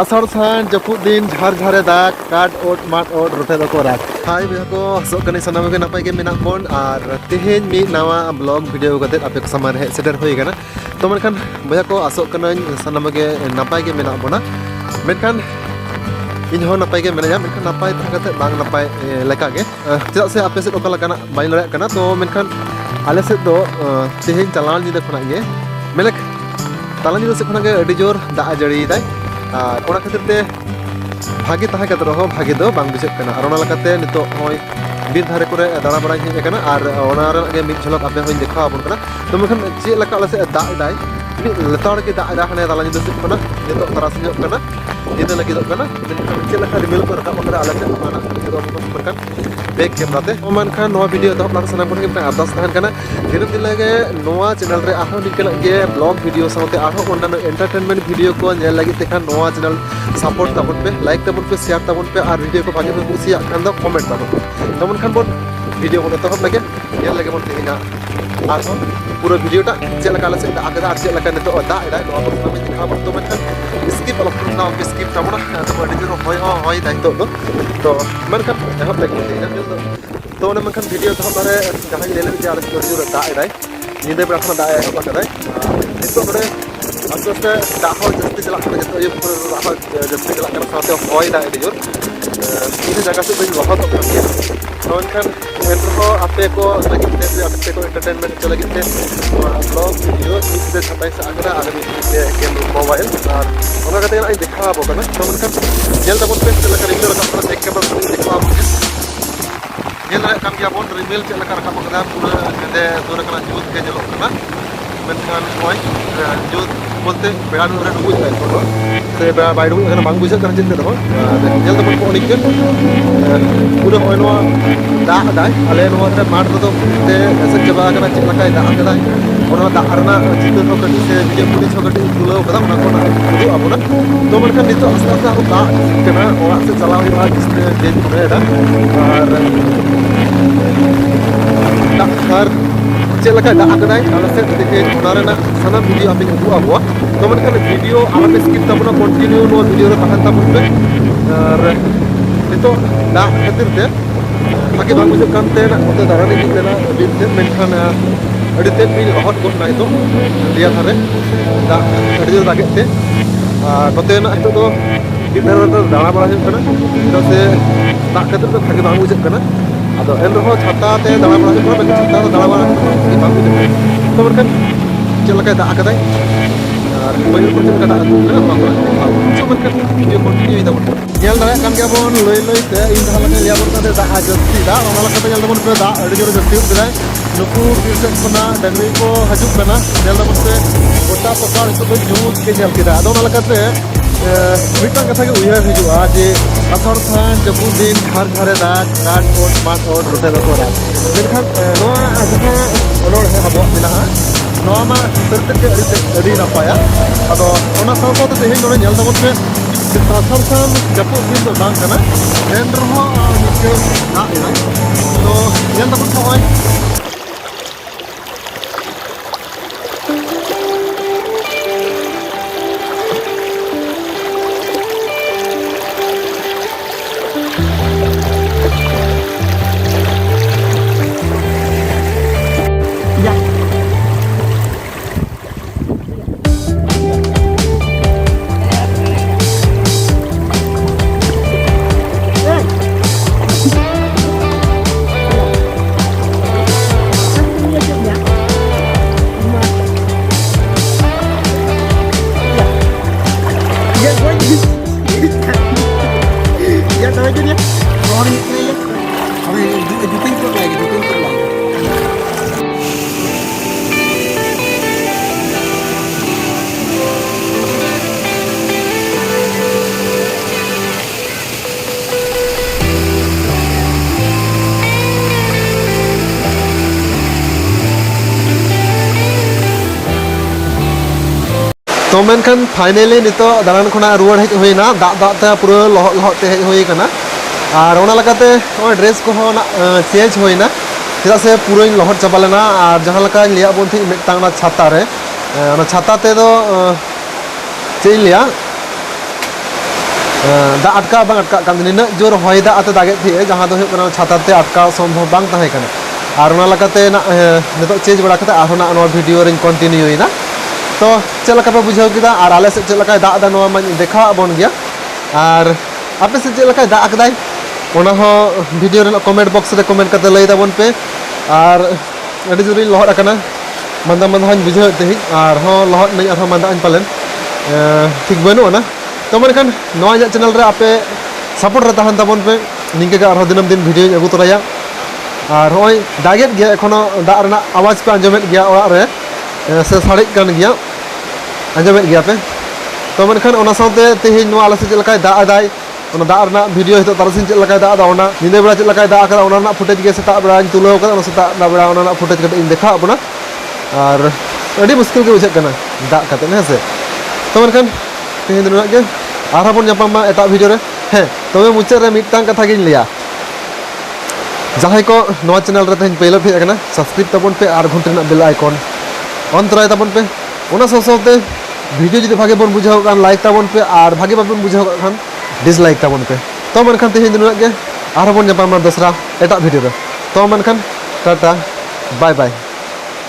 आषाढ़ सान जपुद दिन झार झारे दाग काट ओट माट ओट रोटे दको राग हाय भैया को हसो कने सनाम के नपाय के मेना बोन और तेहेन मी नवा ब्लॉग वीडियो कते आपे को सामान हे सेटर होई गना तो मनखान भैया को आसो कने सनाम के नपाय के मेना बोना मेनखान इन हो नपाय के मेना मेनखान नपाय थाकते बांग नपाय लेका के चेदा से आपे से ओका लकाना बाई लड़ाय कना तो मेनखान आले से दो तेहेन चलान निदा खना गे मेलक ताला निदा से खना के अडी जोर दा जड़ी दाय और ओना खातिर ते भागे ताहे कत रहो भागे दो बांग बुझे कना और ओना लकाते नितो होय बीर धारे करे दाड़ा बड़ा हे कना और ओना रे गे मिट झलक आपे होय देखा आपन कना तो मेखन चे लका आले से दा दाय लेताड़ के दा दा हने ताला निदा से कना नितो तरास ᱧᱚᱜ कना निदा लगी दो कना चे लका रिमिल को रका मकरा आले से कना नितो परकन बैक कैमरा ते ओमान खान नोवा वीडियो तो अपना सना कोन के अरदास तहन कना दिनम दिन लगे नोवा चैनल रे आहो निकल के ब्लॉग वीडियो साथे आहो ओंडानो एंटरटेनमेंट वीडियो को नेल लगी तेखान नोवा चैनल सपोर्ट ताबन पे लाइक ताबन पे शेयर ताबन पे और वीडियो को भागे पे कुसिया खान दो कमेंट ताबन तमन खान बोन वीडियो को तो लगे नेल लगे बोन तेना आरो पूरा वीडियो टा चे लगा से आगदा चे लगा नितो दा इदा नोवा को में दिखा तो मन खान स्किप अलग ना स्किप ताबना तो अडी जो होय दाइ तो मन खान एहब लगे तेना तो मन खान वीडियो तो बारे जहां ले ले जे आले जो दा इदा निदे बरा खान दा एहब कदा नितो बरे आसते दा हो जस्ती चला कर जतो ये पूरा दा हो जस्ती चला कर साथे होय दा अडी जोर इन जगह से बई बहुत तो kan entro ape ko lagi te ko entertainment ko lagi te vlog video se sampai sagra ada di game mobile और ona kate ai dekha abo kana to kan jel ta bon pe chela kar inter ka ek ke bar dekha abo jel ra kam gya bon email chela kar ka kada pura kade dor kana jut ke jelo kana menkan hoy jut बोलते बेड़ा रे डुबुज ताई photo से बेड़ा bye डुबुज kana bang बुझे कर चिंते रहो जल तो को निकल पूरा होय नो दा दाय आले नो रे मार तो ते ऐसे जबा kana चिक लकाय दा कदा ओना दा रना चिंते तो कटी से वीडियो फुटेज को कटी तुलो कदा ओना को ना अब ना तो मन kan नितो आस्ते आस्ते दा kana ओरा से चलाव हुआ जिसने चेंज करे दा और दा हर चेलका दा कदाय आले से देखे ओना रे ना सना वीडियो आपे को अबवा तो मन kan वीडियो आले स्किप तबना कंटिन्यू नो वीडियो रे ताहन ताबन पे और नितो दा खातिर ते आगे बांग बुझे कानते ना ओते दारानी की देना दिन ते मेनखान अड़ी ते भी हॉट गोट ना तो लिया थारे दा अड़ी दागे ते नोते ना हितो तो किधर दाड़ा बड़ा है kana से दा खातिर तो भागे बांग बुझे kana आदो एन रहो छाता ते दाड़ा बड़ा है kana छाता तो दाड़ा बड़ा बांग बुझे तो मन चलका दा कदाय और बयु को चलका दा ना बांग so मन वीडियो कंटिन्यू दा बोन नेल दा kan gya bon loi loi te in dah lage liya bon ta दा जस्ती दा ona la kata nyal bon pe दा अड़ी जोर जस्ती उदराय नुकु तीरसेन खना डंगरी को हजुक कना नेल दा bon पे गोटा पकार तो जूत के नेल किदा अदो ona la kate मिटन कथा के उयहार हिजुआ जे आसार थान जपुद दिन घर घरे दाग काट ओट माट ओट रोटे दको रा मेनखान नोआ जहा ओनोड़ है हबो मिना नोआ मा तरते के अड़ी नापाया अदो ओना साव साव ते हेन नोने नेल दा bon पे आसार थान जपुद दिन तो दांग कना एन रहो निके ना इना तो नेल दा bon होय तो मेनखान फाइनली नितो दालान खना रुवाड़ हेज होइना दा दा ते पूरा लहट लहट ते हेज होई कना और ओना लगाते ओ ड्रेस को ना चेंज होइना चेदा से पूरा लहट चाबा लेना और जहां लका लिया बोन थी मिटांग ना छाता रे ओना छाता ते दो चे लिया दा अटका बांग अटका कान निना जोर हय दा आते दागे थी जहां दो हुकना छाता ते अटका संभव बांग ताहे कना आर ओना लकाते ना नितो चेंज बड़ा कते आर ना नो वीडियो रिंग कंटिन्यू इना तो चलका पे बुझाव किदा आर आले से चलका दा दा नो मा देखा बन गया आर आपे से चलका दा अकदाई ओना हो वीडियो रे कमेंट बॉक्स रे कमेंट कते लई दाबन पे आर अडी जोरी लहर अकना मंदा मंदा हन बुझाव ते आर हो लहर नै आर मंदा अन पालन ठीक बनो ना तो मेनखान नवा चैनल रे आपे सपोर्ट रे तहन ताबन पे निंके का आर दिनम दिन वीडियो अगु तराया और होय दागेत गया एखोनो दा रना आवाज पे आंजमेत गया ओरा रे से साड़िक कान गया आंजमेत गया पे तो मेनखान ओना साथे तेहिन नवा आले से चलका दा आदाय ओना दा रना वीडियो हितो तारसिन चलका दा दा ओना निने बेला चलका दा आका ओना ना फुटेज गे सेता बेला तुलो का ओना सेता बेला ओना ना फुटेज कते इन देखा अपना और अडी मुश्किल के बुझे कना दा कते ने से तो मेनखान तेहिन दिन के आर बन जापामा एटा वीडियो रे हे तबे मुचाद रे मिदटांग कथा गिन लिया जहां को नवा चैनल रे तेहिन पहले फे एकना सब्सक्राइब तबन पे आर घंटे ना बेल आइकन ऑन तराय तबन पे ओना सोते वीडियो जदि भागे बन बुझाव कान लाइक तबन पे आर भागे बाबन बुझाव खान डिसलाइक तबन पे तो मनखान तेहिन दिन के आर बन जापामा दूसरा एटा वीडियो रे तो मनखान टाटा बाय बाय।